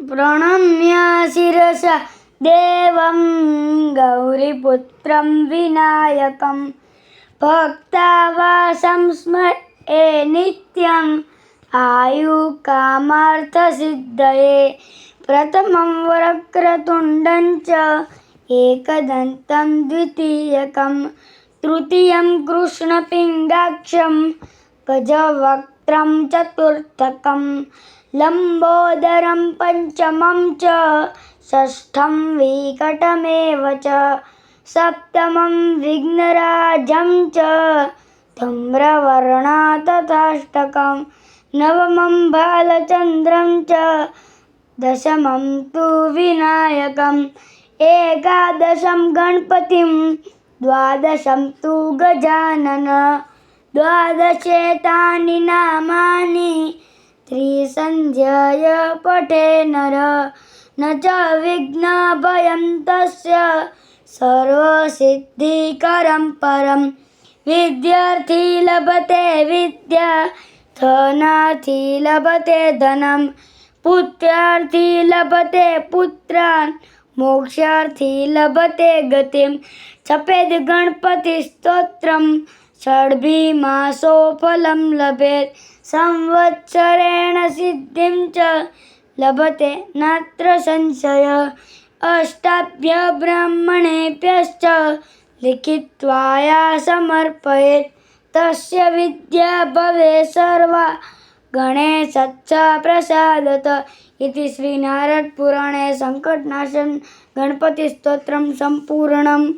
प्रणम्य शिरसा देवं गौरीपुत्रं विनायकं भक्तावासं स्मरे नित्यम् आयुकामार्थसिद्धये प्रथमं वक्रतुण्डं च एकदन्तं द्वितीयकं तृतीयं कृष्णपिङ्गाक्षं गजवक्त्रं चतुर्थकं लम्बोदरं पञ्चमं च षष्ठं विकटमेव च सप्तमं विघ्नराजं च धूम्रवर्णा तथाष्टकं नवमं बालचन्द्रं च दशमं तु विनायकम् एकादशं गणपतिं द्वादशं तु गजानन द्वादशेतानि नामानि त्रिसन्ध्याय पठे नर न च विघ्नभयं तस्य सर्वसिद्धिकरं परं विद्यार्थी लभते विद्या धनार्थी लभते धनं पुत्रार्थी लभते पुत्रान् मोक्षार्थी लभते गतिं जपेद गणपति स्तोत्रं षड्भिमासो फलं लभेत् संवत्सरेण सिद्धिं च लभते नात्र संशय अष्टाभ्य ब्राह्मणेभ्यश्च लिखित्वा समर्पयेत् तस्य विद्या भवेत् सर्वा गणेशच्च प्रसादत इति श्री नारद पुराणे संकटनाशन गणपति स्तोत्रम संपूर्णम्।